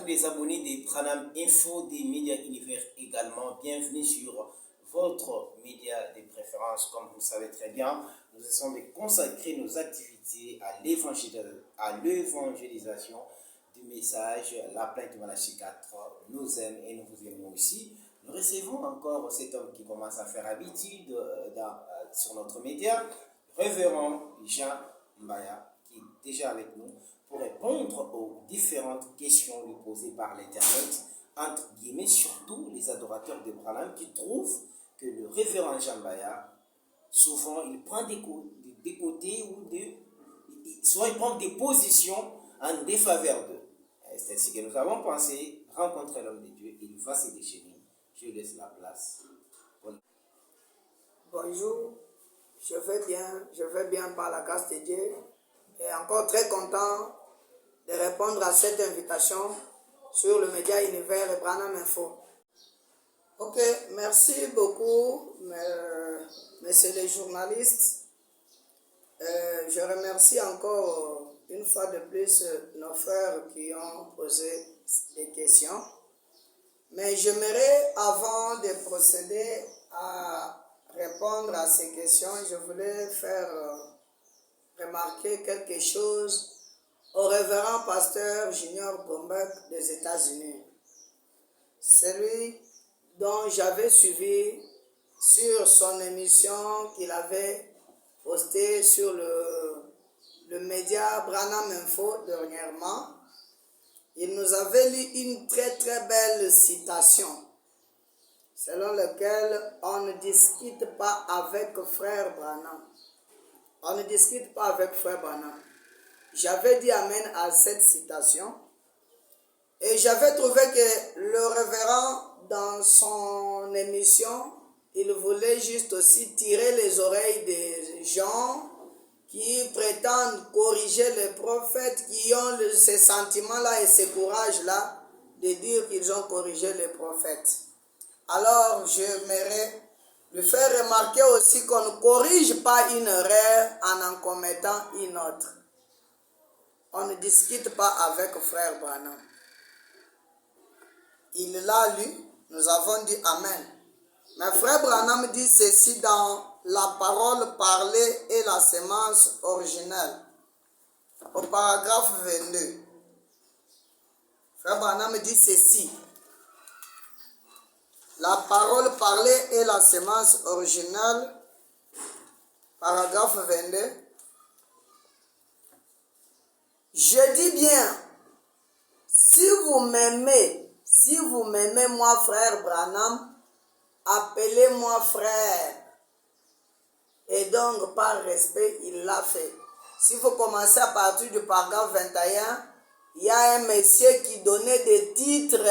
tous les abonnés des Branham Info, des médias univers également. Bienvenue sur votre média de préférence. Comme vous le savez très bien, nous essayons de consacrer nos activités à l'évangélisation du message, la plainte de Malachie 4 nous aime et nous vous aimons aussi. Nous recevons encore cet homme qui commence à faire habitude sur notre média, Révérend Jean Mbaya, qui est déjà avec nous pour répondre aux différentes questions lui posées par l'Internet, entre guillemets, surtout les adorateurs de Branham qui trouvent que le Révérend Jean Mbaya, souvent, il prend des côtés ou soit il prend des positions en défaveur d'eux. C'est ce que nous avons pensé, rencontrer l'homme de Dieu, il va se déchaîner. Je laisse la place. Bonjour, je vais bien par la grâce de Dieu et encore très content de répondre à cette invitation sur le média univers et Branham Info. Ok, merci beaucoup, messieurs les journalistes. Je remercie encore une fois de plus nos frères qui ont posé des questions. Mais j'aimerais, avant de procéder à répondre à ces questions, je voulais faire remarquer quelque chose au révérend pasteur Junior Gombeck des États-Unis. Celui dont j'avais suivi sur son émission qu'il avait postée sur le média Branham Info dernièrement. Il nous avait lu une très très belle citation selon laquelle on ne discute pas avec frère Branham. On ne discute pas avec frère Branham. J'avais dit amen à cette citation et j'avais trouvé que le révérend dans son émission, il voulait juste aussi tirer les oreilles des gens qui prétendent corriger les prophètes, qui ont ces sentiments-là et ces courages-là de dire qu'ils ont corrigé les prophètes. Alors, j'aimerais lui faire remarquer aussi qu'on ne corrige pas une erreur en commettant une autre. On ne discute pas avec frère Branham. Il l'a lu, nous avons dit amen. Mais frère Branham dit ceci dans la parole parlée et la sémence originelle, au paragraphe 22. Frère Branham dit ceci. La parole parlée et la sémence originelle, paragraphe 22. Je dis bien, si vous m'aimez moi frère Branham, appelez-moi frère. Et donc, par respect, il l'a fait. S'il faut commencer à partir du paragraphe 21, il y a un monsieur qui donnait des titres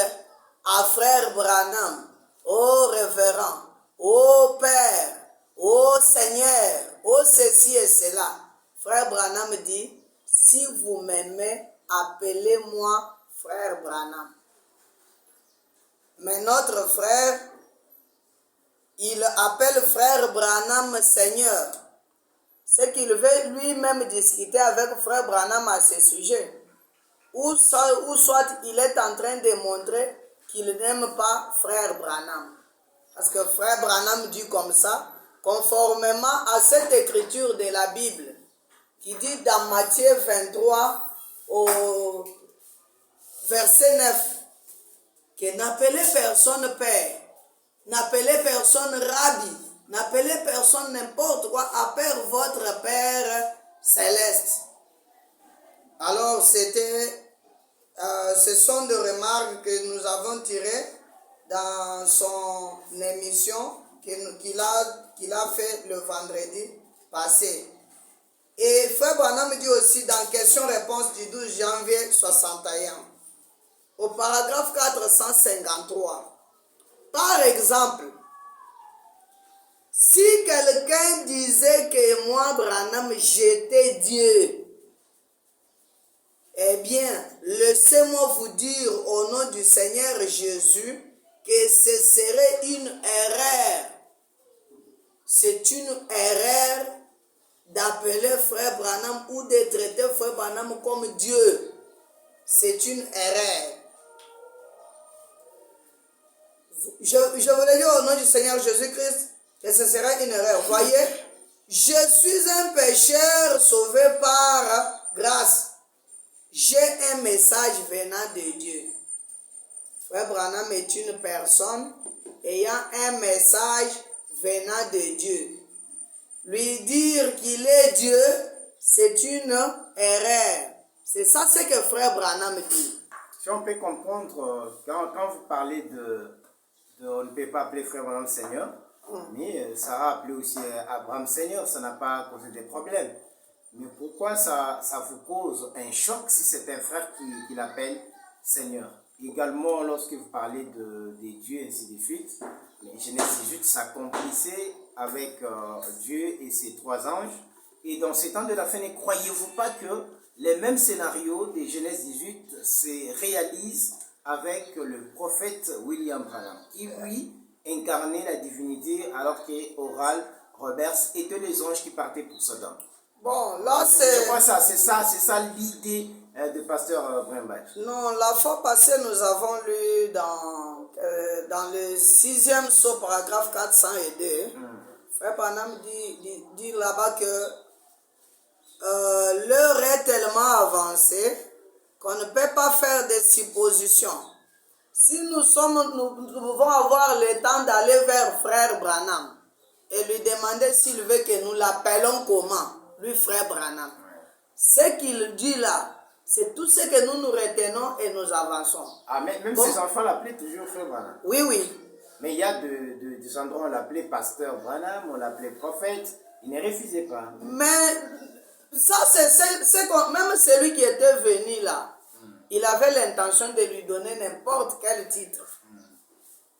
à frère Branham. Ô révérend, ô père, ô Seigneur, ô ceci et cela. Frère Branham dit, si vous m'aimez, appelez-moi frère Branham. Mais notre frère, il appelle frère Branham Seigneur. C'est qu'il veut lui-même discuter avec frère Branham à ce sujet. Ou soit il est en train de montrer qu'il n'aime pas frère Branham. Parce que frère Branham dit comme ça, conformément à cette écriture de la Bible, qui dit dans Matthieu 23 au verset 9, que n'appelez personne père, n'appelez personne rabbi, n'appelez personne n'importe quoi, appelez votre Père céleste. Alors ce sont des remarques que nous avons tirées dans son émission qu'il a fait le vendredi passé. Et frère Branham dit aussi dans question-réponse du 12 janvier 61, au paragraphe 453, par exemple, si quelqu'un disait que moi, Branham, j'étais Dieu, eh bien, laissez-moi vous dire au nom du Seigneur Jésus que ce serait une erreur. C'est une erreur d'appeler frère Branham ou de traiter frère Branham comme Dieu. C'est une erreur. je voulais dire au nom du Seigneur Jésus-Christ que ce serait une erreur. Voyez, je suis un pécheur sauvé par grâce. J'ai un message venant de Dieu. Frère Branham est une personne ayant un message venant de Dieu. Lui dire qu'il est Dieu, c'est une erreur. C'est ça ce que Frère Branham dit. Si on peut comprendre, quand vous parlez on ne peut pas appeler Frère Branham Seigneur, mais Sarah a appelé aussi Abraham Seigneur, ça n'a pas causé de problème. Mais pourquoi ça vous cause un choc si c'est un frère qui l'appelle Seigneur? Également, lorsque vous parlez des dieux, ainsi de suite, Genèse 18 s'accomplissait avec Dieu et ses 3 anges. Et dans ces temps de la fin, ne croyez-vous pas que les mêmes scénarios de Genèse 18 se réalisent avec le prophète William Branham, qui lui incarnait la divinité alors que Oral Roberts étaient les anges qui partaient pour Sodome. Bon, là c'est... Je crois que c'est ça l'idée de pasteur Brimbach. Non, la fois passée, nous avons lu dans le 6e saut, paragraphe 402, Frère Branham dit là-bas que l'heure est tellement avancée qu'on ne peut pas faire des suppositions. Si nous pouvons avoir le temps d'aller vers Frère Branham et lui demander s'il veut que nous l'appelons comment, lui Frère Branham. Ce qu'il dit là, c'est tout ce que nous retenons et nous avançons. Ah, même bon. Ses enfants l'appelaient toujours Frère Branham. Oui, oui. Mais il y a des endroits où on l'appelait pasteur Branham, on l'appelait prophète, il ne refusait pas. Mais ça, même celui qui était venu là, il avait l'intention de lui donner n'importe quel titre.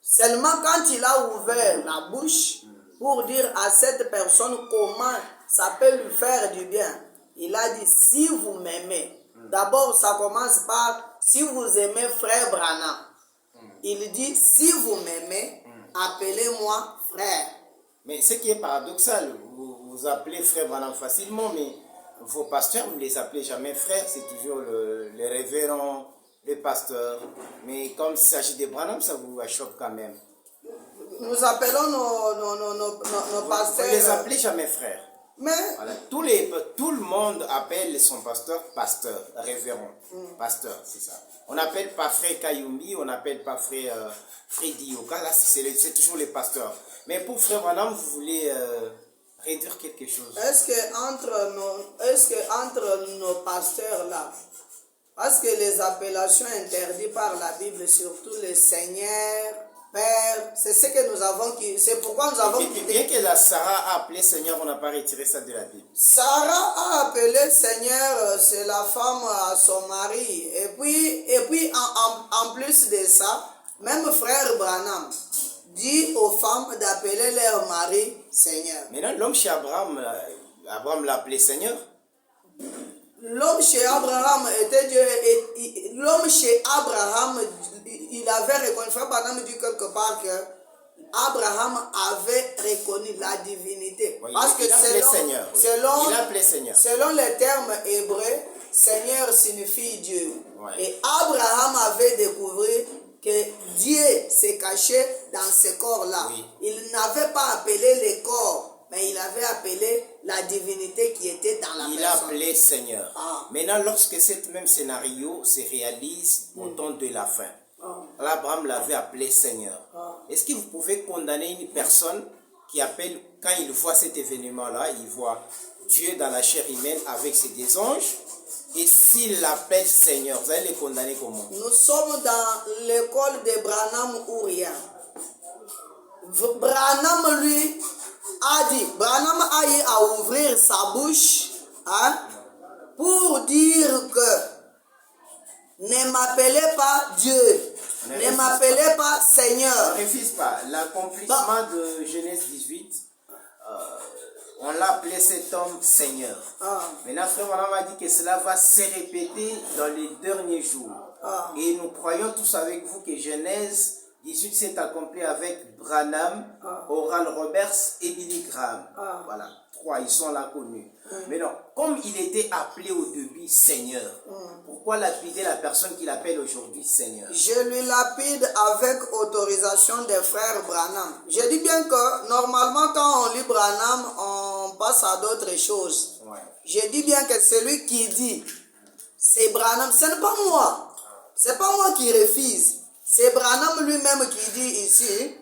Seulement quand il a ouvert la bouche pour dire à cette personne comment ça peut lui faire du bien, il a dit, si vous m'aimez, d'abord ça commence par, si vous aimez Frère Branham. Il dit, si vous m'aimez, appelez-moi frère. Mais ce qui est paradoxal, vous appelez Frère Branham facilement, mais vos pasteurs, vous ne les appelez jamais frères, c'est toujours les révérends, les pasteurs. Mais comme il s'agit de Branham, ça vous choque quand même. Nous appelons nos pasteurs... Vous ne les appelez jamais frères. Mais... Voilà. Tout le monde appelle son pasteur, révérend. Pasteur, c'est ça. On n'appelle pas frère Kayumbi, on n'appelle pas frère Freddy Yoka, là c'est toujours les pasteurs. Mais pour frère Branham, vous voulez réduire quelque chose. Est-ce que entre nos pasteurs là, parce que les appellations interdites par la Bible, surtout le Seigneur, Père, c'est ce que nous avons, c'est pourquoi nous avons quitté. Bien que la Sarah a appelé Seigneur, on n'a pas retiré ça de la Bible. Sarah a appelé Seigneur, c'est la femme à son mari. Et puis en plus de ça, même frère Branham dit aux femmes d'appeler leur mari Seigneur. Maintenant, l'homme chez Abraham l'a appelé Seigneur. L'homme chez Abraham était Dieu. L'homme chez Abraham, il avait reconnu, frère Branham dit quelque part que Abraham avait reconnu la divinité. Oui, parce que selon les termes hébreux, Seigneur signifie Dieu. Oui. Et Abraham avait découvert que Dieu s'est caché dans ce corps-là. Oui. Il n'avait pas appelé les corps, mais il avait appelé la divinité qui était dans la personne. Il a appelé Seigneur. Maintenant, lorsque ce même scénario se réalise au temps de la fin, Abraham l'avait appelé Seigneur. Est-ce que vous pouvez condamner une personne qui appelle, quand il voit cet événement-là, il voit Dieu dans la chair humaine avec ses deux anges, et s'il l'appelle Seigneur, vous allez le condamner comment? Nous sommes dans l'école de Branham ou rien. Branham lui a dit, Branham a eu à ouvrir sa bouche pour dire que ne m'appelez pas Dieu, ne m'appelez pas Seigneur. Ne refuse pas. L'accomplissement de Genèse 18, on l'a appelé cet homme Seigneur. Maintenant, frère Branham a dit que cela va se répéter dans les derniers jours. Et nous croyons tous avec vous que Genèse 18 s'est accompli avec Branham, Oral Roberts et Billy Graham. Voilà. croient, ils sont là connus. Mais non, comme il était appelé au début Seigneur, pourquoi lapider la personne qu'il appelle aujourd'hui Seigneur? Je lui lapide avec autorisation des frères Branham. Je dis bien que normalement quand on lit Branham, on passe à d'autres choses. Ouais. Je dis bien que celui qui dit c'est Branham, ce n'est pas moi. C'est pas moi qui refuse. C'est Branham lui-même qui dit ici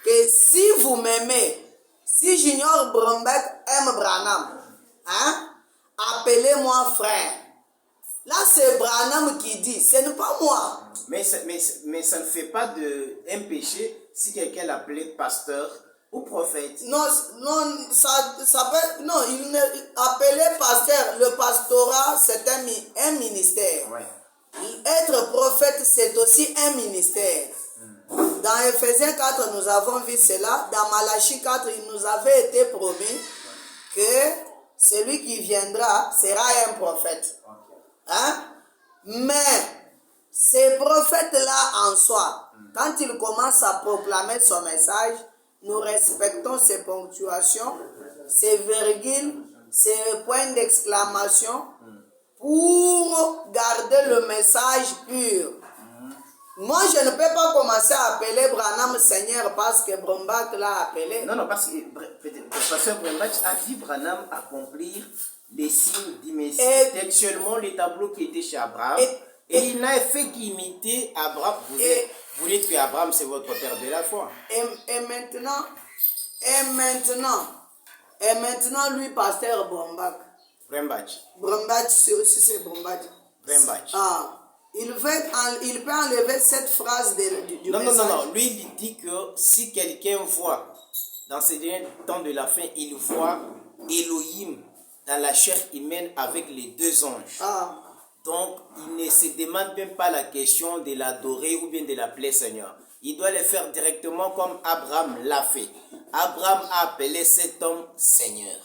que si vous m'aimez, si Junior Brombeck aime Branham, hein, appelez-moi frère. Là, c'est Branham qui dit, ce n'est pas moi. Mais ça ne fait pas un péché si quelqu'un l'appelait pasteur ou prophète. Non, ça peut, non, il n'est appelé pasteur. Le pastorat, c'est un ministère. Ouais. Être prophète, c'est aussi un ministère. Dans Ephésiens 4, nous avons vu cela. Dans Malachie 4, il nous avait été promis que celui qui viendra sera un prophète. Hein? Mais ces prophètes-là en soi, quand ils commencent à proclamer son message, nous respectons ses ponctuations, ses virgules, ses points d'exclamation pour garder le message pur. Moi, je ne peux pas commencer à appeler Branham Seigneur parce que Brombach l'a appelé. Non, parce que le pasteur Brombach a vu Branham accomplir les signes d'immersion, textuellement les tableaux qui étaient chez Abraham. Et il n'a fait qu'imiter Abraham. Vous dites que Abraham, c'est votre père de la foi. Et maintenant, lui, pasteur Brombach. Brombach, c'est Brombach. Ah. Il peut enlever cette phrase du message. Non. Lui, il dit que si quelqu'un voit, dans ces derniers temps de la fin, il voit Elohim dans la chair humaine avec les deux anges. Ah. Donc, il ne se demande même pas la question de l'adorer ou bien de l'appeler Seigneur. Il doit le faire directement comme Abraham l'a fait. Abraham a appelé cet homme Seigneur.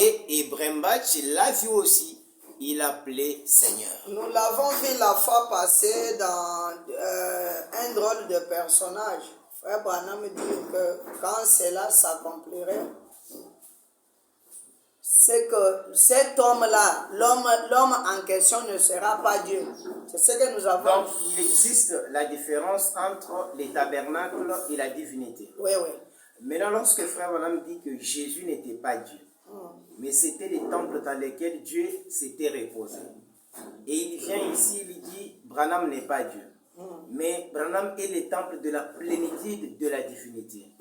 Et Brembach l'a vu aussi. Il appelait Seigneur. Nous l'avons vu la fois passée dans un drôle de personnage. Frère Branham me dit que quand cela s'accomplirait, c'est que cet homme-là, l'homme en question ne sera pas Dieu. C'est ce que nous avons. Donc, il existe la différence entre les tabernacles et la divinité. Oui. Maintenant, lorsque Frère Branham dit que Jésus n'était pas Dieu, mais c'était les temples dans lesquels Dieu s'était reposé. Et il vient ici, il dit, Branham n'est pas Dieu. Mais Branham est le temple de la plénitude de la divinité.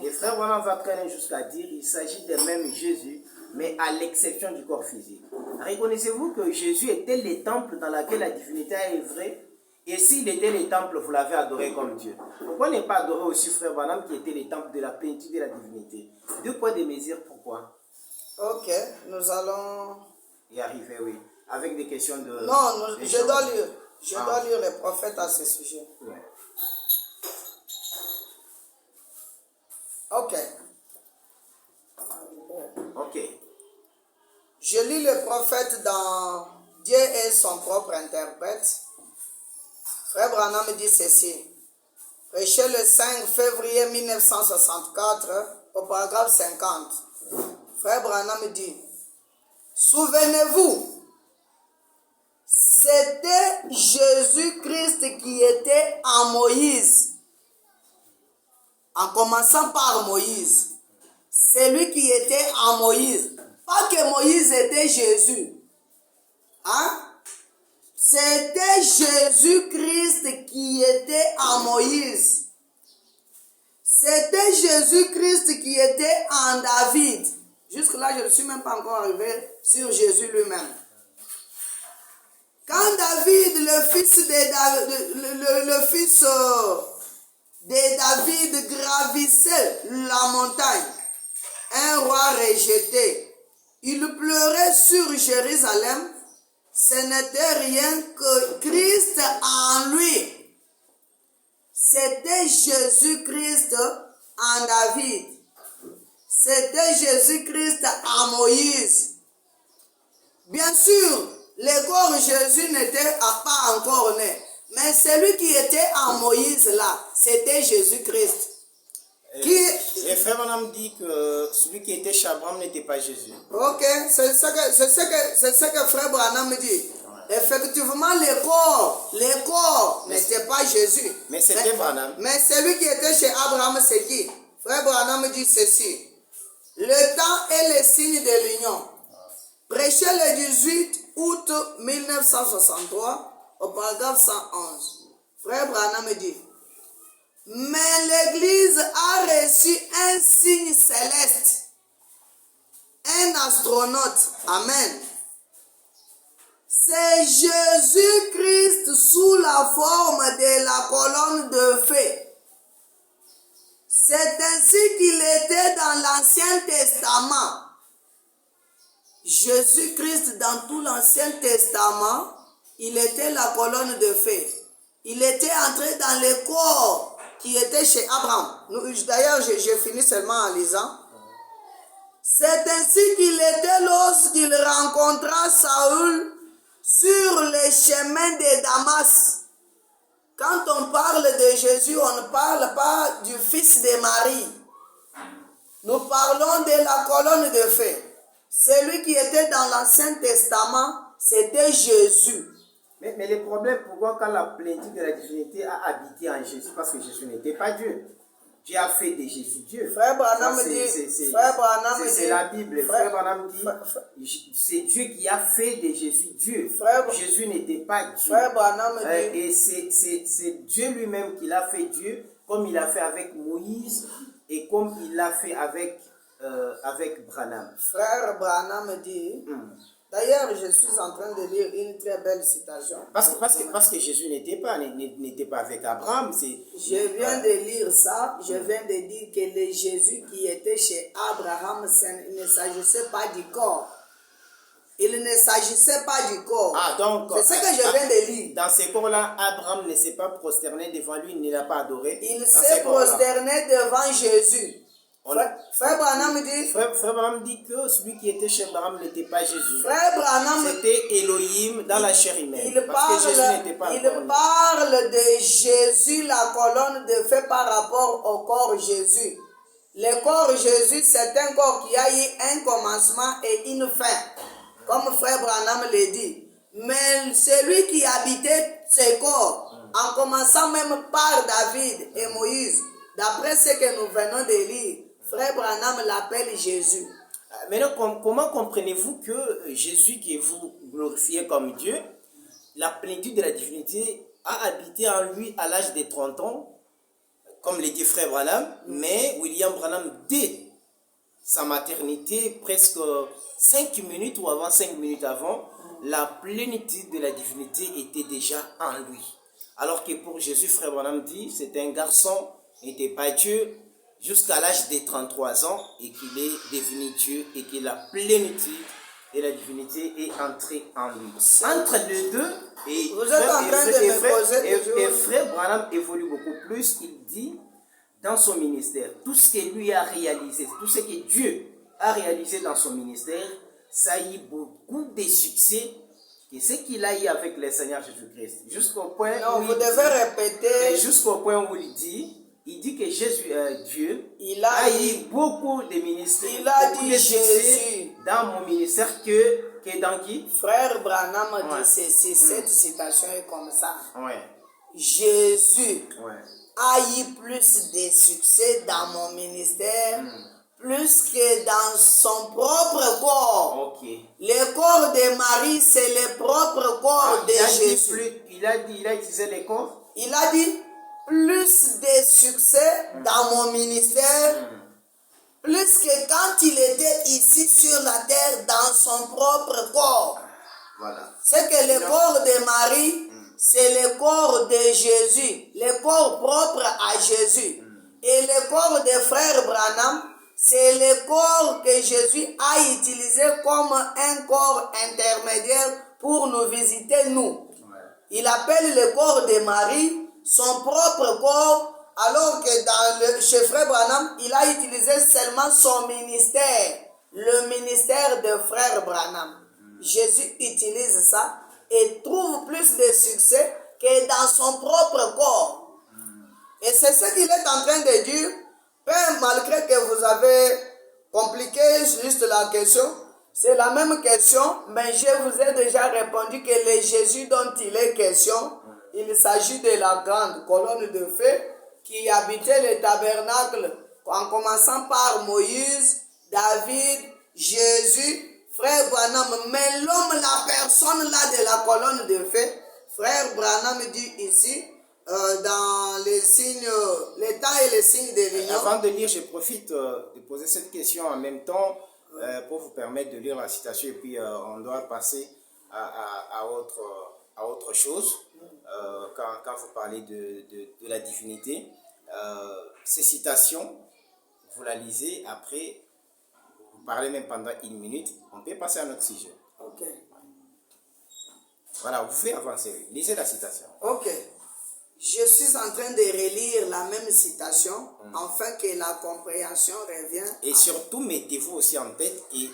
Et Frère Branham va traîner jusqu'à dire, il s'agit de même Jésus, mais à l'exception du corps physique. Reconnaissez-vous que Jésus était le temple dans lequel la divinité a œuvré? Et s'il était le temple, vous l'avez adoré comme Dieu. Pourquoi ne pas adorer aussi Frère Branham qui était le temple de la plénitude de la divinité? Deux poids, deux mesures, pourquoi? Ok, nous allons y arriver, oui. Avec des questions de... Non, je dois lire. Je dois lire les prophètes à ce sujet. Ouais. Ok. Je lis les prophètes dans Dieu est son propre interprète. Frère Branham dit ceci. Prêché le 5 février 1964 au paragraphe 50. Frère Branham dit, souvenez-vous, c'était Jésus-Christ qui était en Moïse. En commençant par Moïse. C'est lui qui était en Moïse. Pas que Moïse était Jésus. Hein? C'était Jésus-Christ qui était en Moïse. C'était Jésus-Christ qui était en David. Jusque-là, je ne suis même pas encore arrivé sur Jésus lui-même. Quand David, le fils de David, gravissait la montagne, un roi rejeté, il pleurait sur Jérusalem. Ce n'était rien que Christ en lui. C'était Jésus-Christ en David. C'était Jésus-Christ en Moïse. Bien sûr, le corps Jésus n'était pas encore né. Mais celui qui était en Moïse là, c'était Jésus-Christ. Et frère Branham dit que celui qui était chez Abraham n'était pas Jésus. Ok, c'est ce que frère Branham dit. Ouais. Effectivement, les corps n'étaient pas Jésus. Mais c'était Branham. Mais celui qui était chez Abraham, c'est qui? Frère Branham dit ceci. Le temps est le signe de l'union. Prêché le 18 août 1963 au paragraphe 111. Frère Branham dit. Mais l'Église a reçu un signe céleste, un astronaute. Amen. C'est Jésus-Christ sous la forme de la colonne de feu. C'est ainsi qu'il était dans l'Ancien Testament. Jésus-Christ dans tout l'Ancien Testament, il était la colonne de feu. Il était entré dans les corps qui était chez Abraham. D'ailleurs, j'ai fini seulement en lisant. C'est ainsi qu'il était lorsqu'il rencontra Saül sur les chemins de Damas. Quand on parle de Jésus, on ne parle pas du fils de Marie. Nous parlons de la colonne de feu. Celui qui était dans l'Ancien Testament, c'était Jésus. Mais le problème, pourquoi quand la plénitude de la divinité a habité en Jésus, parce que Jésus n'était pas Dieu. Dieu a fait de Jésus Dieu. Frère Branham dit, c'est la Bible. Frère Branham dit, c'est Dieu qui a fait de Jésus Dieu. Jésus n'était pas Dieu. Frère Branham dit, et c'est Dieu lui-même qui l'a fait Dieu, comme il a fait avec Moïse et comme il l'a fait avec Branham. Frère Branham dit. D'ailleurs, je suis en train de lire une très belle citation. Parce que Jésus n'était pas avec Abraham. Je viens de lire ça. Je viens de dire que le Jésus qui était chez Abraham, il ne s'agissait pas du corps. Il ne s'agissait pas du corps. Ah, donc, c'est ce que je viens de lire. Dans ces corps-là, Abraham ne s'est pas prosterné devant lui, il ne l'a pas adoré. Il s'est prosterné devant Jésus. Frère Branham dit. Frère Branham dit que celui qui était chez Abraham n'était pas Jésus. Frère Branham. C'était Elohim dans la chair humaine. Il parle de Jésus, la colonne de feu par rapport au corps Jésus. Le corps Jésus, c'est un corps qui a eu un commencement et une fin. Comme frère Branham le dit. Mais celui qui habitait ce corps, en commençant même par David et Moïse, d'après ce que nous venons de lire, frère Branham l'appelle Jésus. Maintenant, comment comprenez-vous que Jésus, qui vous glorifiez comme Dieu, la plénitude de la divinité a habité en lui à l'âge de 30 ans, comme le dit frère Branham, mais William Branham, dès sa maternité, presque 5 minutes ou 5 minutes avant, la plénitude de la divinité était déjà en lui. Alors que pour Jésus, frère Branham dit, c'est un garçon, n'était pas Dieu, jusqu'à l'âge de 33 ans, et qu'il est devenu Dieu, et que la plénitude de la divinité est entrée en lui. Entre les deux, et frère Branham évolue beaucoup plus, il dit, dans son ministère, tout ce que lui a réalisé, tout ce que Dieu a réalisé dans son ministère, ça a eu beaucoup de succès, et ce qu'il a eu avec le Seigneur Jésus-Christ. Jusqu'au point où vous devez répéter. Jusqu'au point où il dit que Jésus, Dieu, a eu beaucoup de ministères. Il a dit Jésus dans mon ministère que dans qui? Frère Branham dit ceci, cette citation est comme ça. Ouais. Jésus a eu plus de succès dans mon ministère, plus que dans son propre corps. Okay. Le corps de Marie, c'est le propre corps de Jésus. Il a utilisé le corps? Il a dit plus de succès dans mon ministère, plus que quand il était ici sur la terre dans son propre corps. Voilà. C'est que le corps de Marie, c'est le corps de Jésus, le corps propre à Jésus. Et le corps de frère Branham, c'est le corps que Jésus a utilisé comme un corps intermédiaire pour nous visiter, nous. Il appelle le corps de Marie son propre corps, alors que chez frère Branham, il a utilisé seulement son ministère, le ministère de frère Branham. Jésus utilise ça et trouve plus de succès que dans son propre corps. Et c'est ce qu'il est en train de dire. Malgré que vous avez compliqué juste la question, c'est la même question, mais je vous ai déjà répondu que le Jésus dont il est question, il s'agit de la grande colonne de feu qui habitait le tabernacle en commençant par Moïse, David, Jésus, frère Branham. Mais l'homme, la personne là de la colonne de feu, frère Branham dit ici, dans les signes, les temps et les signes de l'union. Avant de lire, je profite de poser cette question en même temps pour vous permettre de lire la citation et puis on doit passer à autre chose. Quand vous parlez de la divinité, ces citations, vous la lisez, après, vous parlez même pendant 1 minute, on peut passer à notre sujet. Ok. Voilà, vous pouvez avancer, lisez la citation. Ok. Je suis en train de relire la même citation afin que la compréhension revienne. Et surtout, mettez-vous aussi en tête, et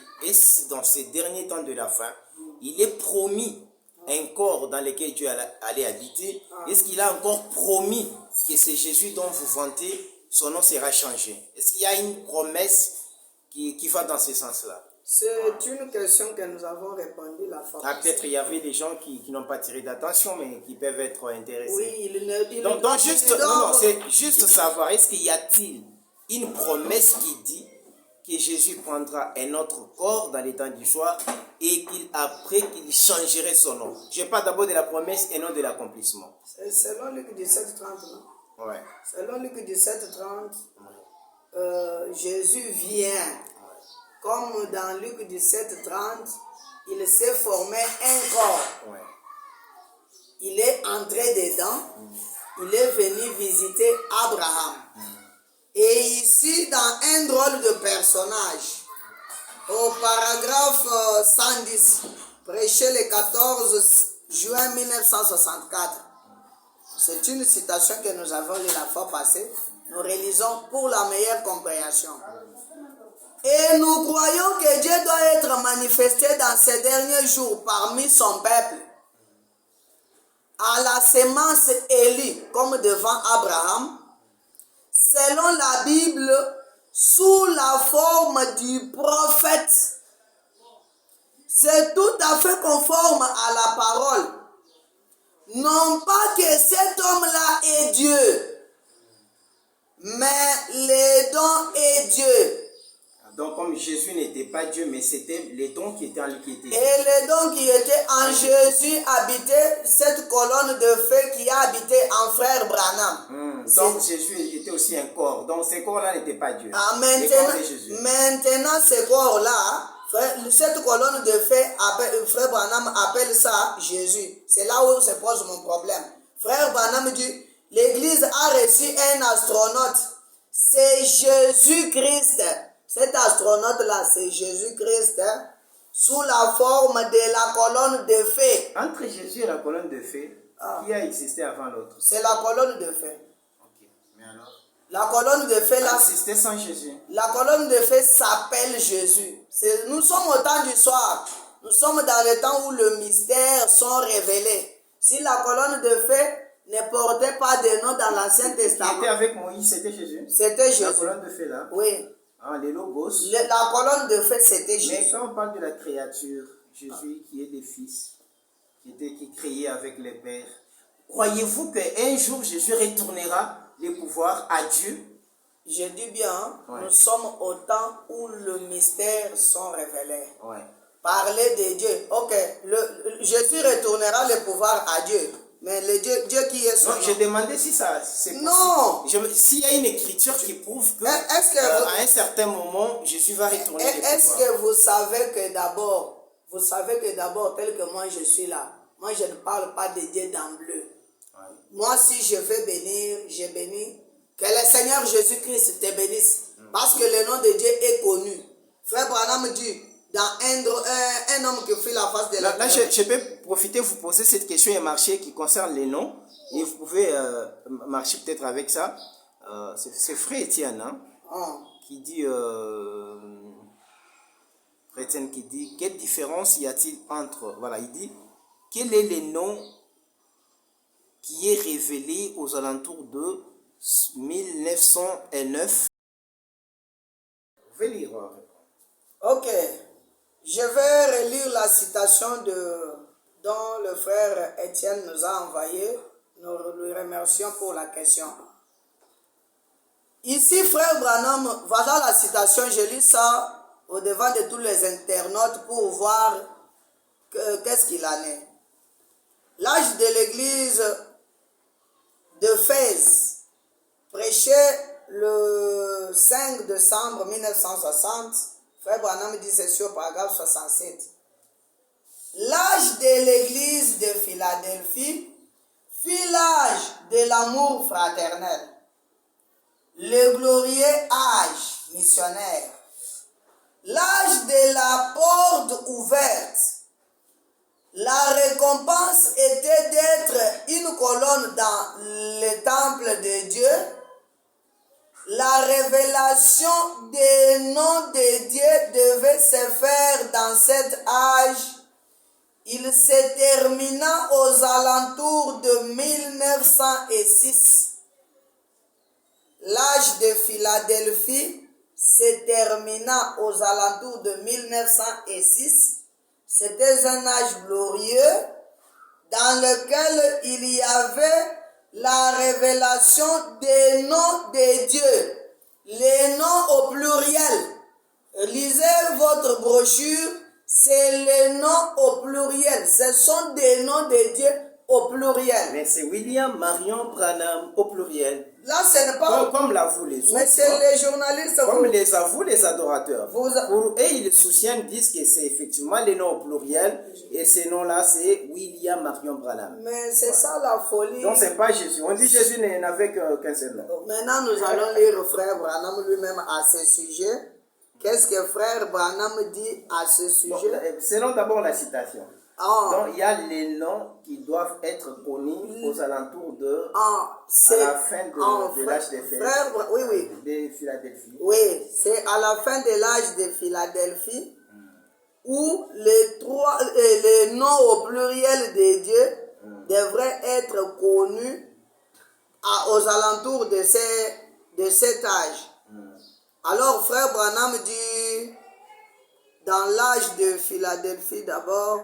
dans ces derniers temps de la fin, il est promis un corps dans lequel Dieu allait habiter. Est-ce qu'il a encore promis que c'est Jésus dont vous vantez, son nom sera changé? Est-ce qu'il y a une promesse qui va dans ce sens-là? C'est une question que nous avons répondu la fois passée. Peut-être il y avait des gens qui n'ont pas tiré d'attention, mais qui peuvent être intéressés. Oui, donc c'est juste savoir, est-ce qu'il y a-t-il une promesse qui dit que Jésus prendra un autre corps dans les temps du soir et qu'après qu'il changerait son nom? Je parle d'abord de la promesse et non de l'accomplissement. C'est selon Luc 17, 30, non? Ouais. Selon Luc 17, 30, Jésus vient. Comme dans Luc 17, 30, il s'est formé un corps. Ouais. Il est entré dedans. Il est venu visiter Abraham. Et ici, dans un drôle de personnage, au paragraphe 110, prêché le 14 juin 1964, c'est une citation que nous avons lue la fois passée. Nous réalisons pour la meilleure compréhension. Et nous croyons que Dieu doit être manifesté dans ces derniers jours parmi son peuple, à la sémence élue comme devant Abraham, selon la Bible, sous la forme du prophète. C'est tout à fait conforme à la parole. Non pas que cet homme-là est Dieu, mais le don est Dieu. Donc, comme Jésus n'était pas Dieu, mais c'était les dons qui étaient en lui qui étaient. Et les dons qui étaient en Jésus habitaient cette colonne de feu qui a habité en frère Branham. Donc, Jésus était aussi un corps. Donc, ce corps-là n'était pas Dieu. Maintenant, ce corps-là, cette colonne de feu, frère Branham appelle ça Jésus. C'est là où se pose mon problème. Frère Branham dit, l'Église a reçu un astronaute. C'est Jésus-Christ. Cet astronaute-là, c'est Jésus-Christ, sous la forme de la colonne de feu. Entre Jésus et la colonne de feu, qui a existé avant l'autre? C'est la colonne de feu. Ok, mais alors? La colonne de feu, là, existait sans Jésus. La colonne de feu s'appelle Jésus. Nous sommes au temps du soir. Nous sommes dans le temps où le mystère sont révélés. Si la colonne de feu ne portait pas de nom dans l'Ancien Testament. Qui était avec Moïse, c'était Jésus. C'était Jésus. La colonne de feu là. Oui. Les logos. La colonne de feu, c'était Jésus. Mais quand on parle de la créature, Jésus qui est le Fils, qui créait avec les pères, croyez-vous qu'un jour Jésus retournera les pouvoirs à Dieu? Je dis bien, nous sommes au temps où le mystère sont révélés. Ouais. Parler de Dieu. Ok, Jésus retournera le pouvoir à Dieu. Mais le Dieu qui est son nom. Je demandais si ça c'est possible. Non. S'il y a une écriture qui prouve que, à un certain moment, Jésus va retourner les pouvoirs. Est-ce que vous savez que d'abord, tel que moi je suis là, moi je ne parle pas de Dieu dans bleu. Ouais. Moi si je veux bénir, je bénis. Que le Seigneur Jésus-Christ te bénisse. Parce que le nom de Dieu est connu. Frère Branham dit, dans un homme qui fait la face de la terre. Là, je peux profiter, vous poser cette question et marcher qui concerne les noms. Et vous pouvez marcher peut-être avec ça. C'est Frère Étienne, hein, qui dit, Étienne qui dit, quelle différence y a-t-il entre, voilà, il dit, quel est le nom qui est révélé aux alentours de 1909 pouvez lire. Ok. Je vais relire la citation dont le frère Étienne nous a envoyé. Nous lui remercions pour la question. Ici, frère Branham, voilà la citation, je lis ça au devant de tous les internautes pour voir qu'est-ce qu'il en est. L'âge de l'église de Fès, prêché le 5 décembre 1960, frère Branham dit ceci au paragraphe 67. L'âge de l'église de Philadelphie fut l'âge de l'amour fraternel, le glorieux âge missionnaire, l'âge de la porte ouverte. La récompense était d'être une colonne dans le temple de Dieu. La révélation des noms de Dieu devait se faire dans cet âge. Il se termina aux alentours de 1906. L'âge de Philadelphie se termina aux alentours de 1906. C'était un âge glorieux dans lequel il y avait la révélation des noms de Dieu, les noms au pluriel. Lisez votre brochure, c'est les noms au pluriel. Ce sont des noms de Dieu au pluriel. Mais c'est William Marion Branham au pluriel. Là, ce n'est pas... Comme l'avouent les autres. Mais c'est les journalistes... Comme les avouent les adorateurs. Pour eux, les soutiennent, disent que c'est effectivement les noms au pluriel. Et ces noms-là, c'est William Marion Branham. Mais c'est ça la folie. Donc, c'est pas Jésus. On dit Jésus n'avait qu'un seul nom. Maintenant, nous allons lire frère Branham lui-même à ce sujet. Qu'est-ce que frère Branham dit à ce sujet? Selon d'abord la citation. Donc, il y a les noms qui doivent être connus aux alentours de à la fin de l'âge de Philadelphie. Oui, c'est à la fin de l'âge de Philadelphie où les noms au pluriel de Dieu devraient être connus aux alentours de cet âge. Alors, frère Branham dit, dans l'âge de Philadelphie d'abord,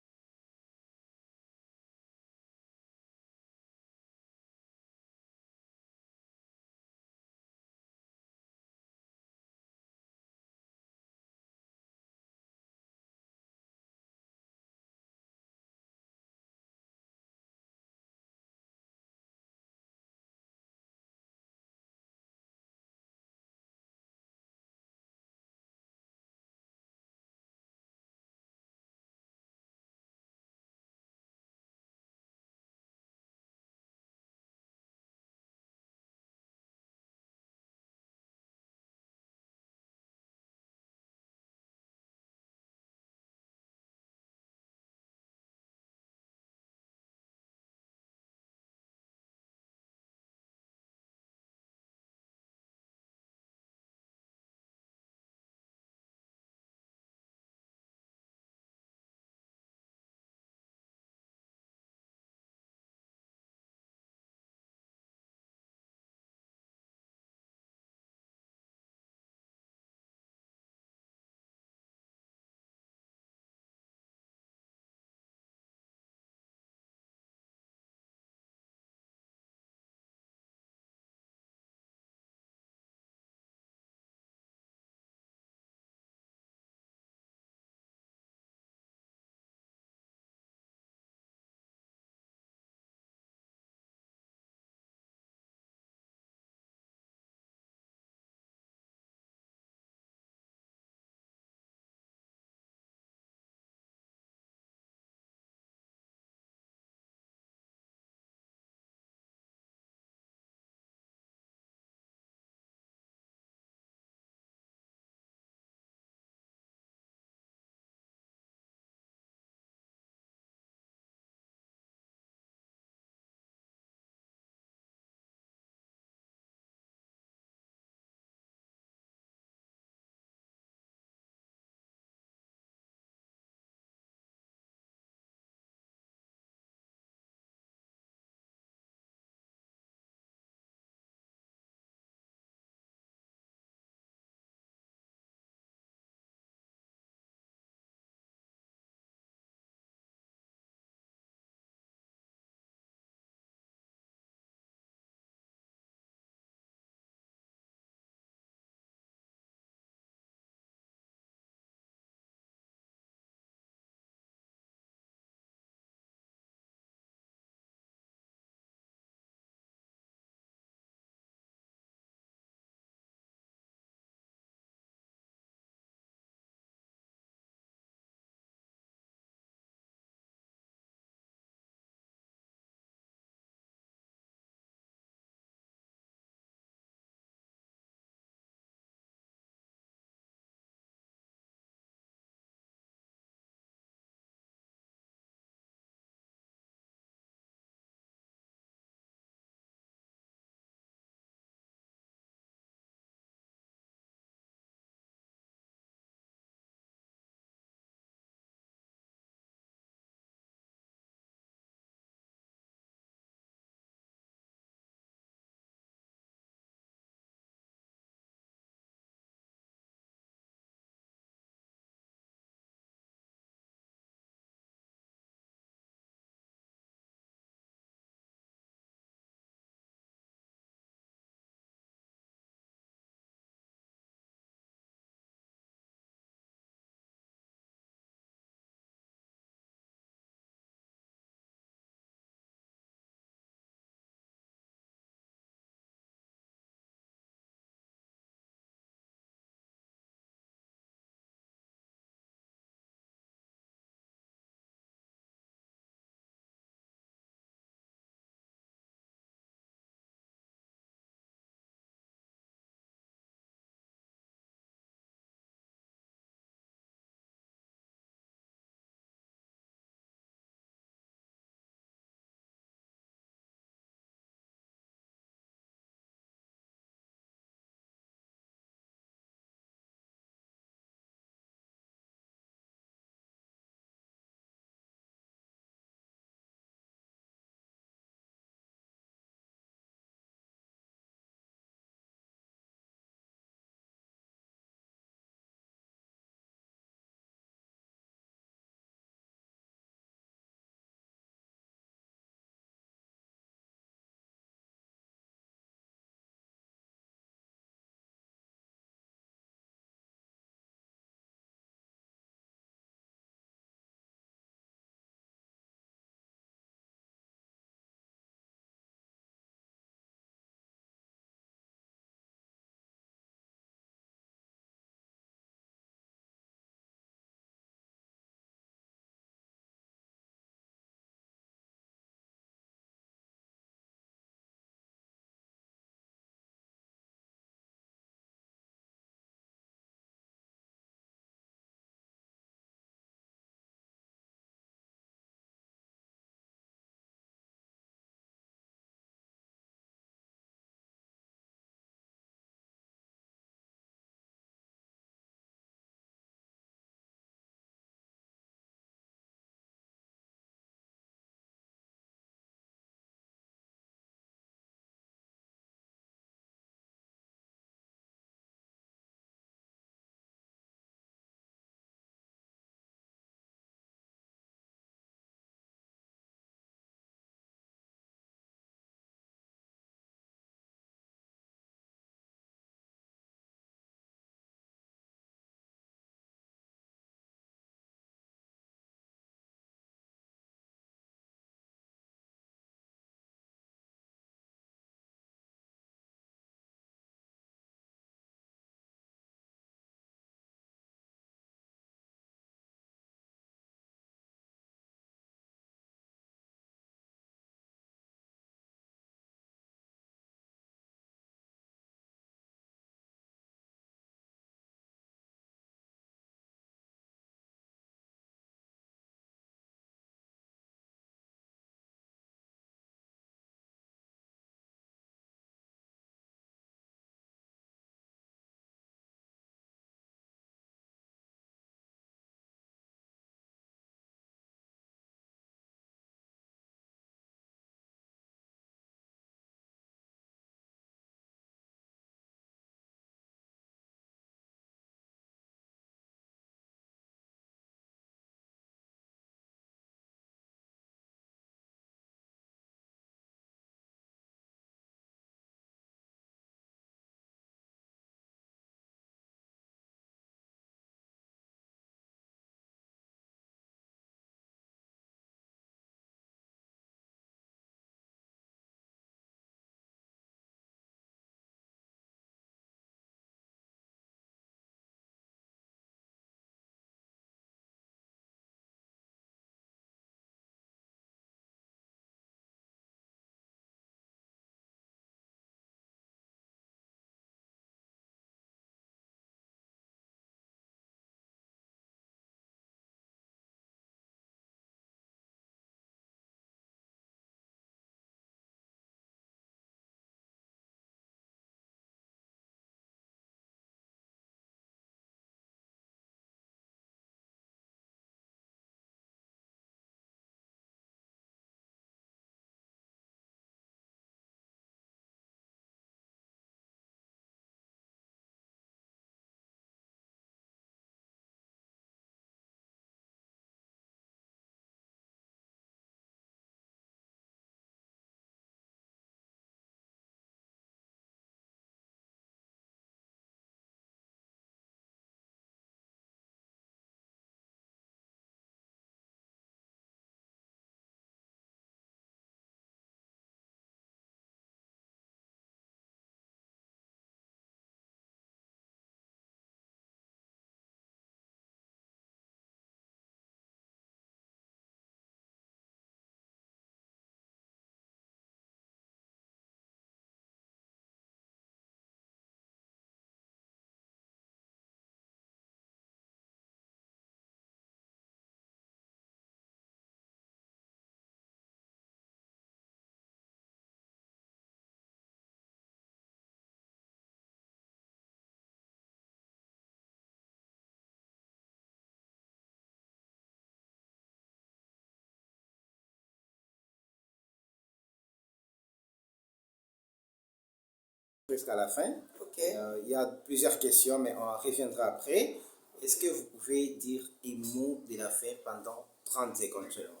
Jusqu'à la fin. Ok. Il y a plusieurs questions, mais on reviendra après. Est-ce que vous pouvez dire un mot de la fin pendant 30 secondes seulement?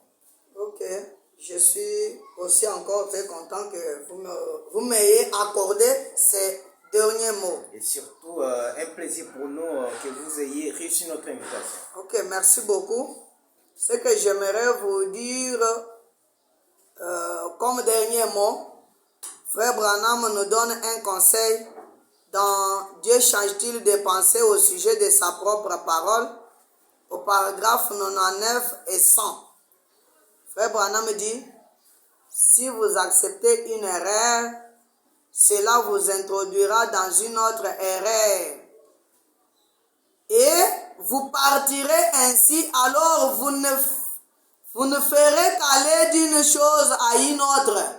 Ok. Je suis aussi encore très content que vous m'ayez accordé ces derniers mots. Et surtout, un plaisir pour nous que vous ayez réussi notre invitation. Ok, merci beaucoup. Ce que j'aimerais vous dire comme dernier mot, Frère Branham nous donne un conseil dans Dieu change-t-il de pensée au sujet de sa propre parole, au paragraphe 99 et 100. Frère Branham dit, si vous acceptez une erreur, cela vous introduira dans une autre erreur. Et vous partirez ainsi, alors vous ne ferez qu'aller d'une chose à une autre.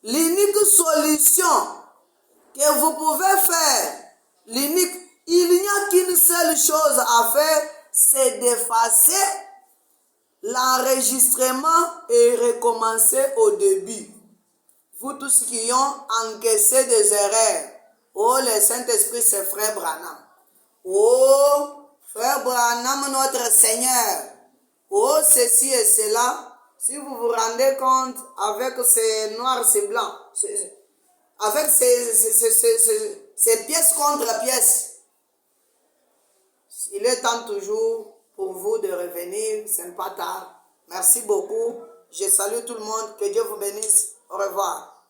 L'unique solution que vous pouvez faire, il n'y a qu'une seule chose à faire, c'est d'effacer l'enregistrement et recommencer au début. Vous tous qui ont encaissé des erreurs, oh le Saint-Esprit c'est Frère Branham, oh Frère Branham notre Seigneur, oh ceci et cela, si vous vous rendez compte avec ces noirs, ces blancs, avec ces pièces contre pièces, il est temps toujours pour vous de revenir, ce n'est pas tard. Merci beaucoup, je salue tout le monde, que Dieu vous bénisse, au revoir.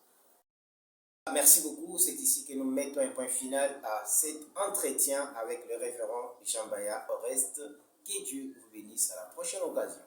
Merci beaucoup, c'est ici que nous mettons un point final à cet entretien avec le révérend Jean-Baya Oreste. Que Dieu vous bénisse, à la prochaine occasion.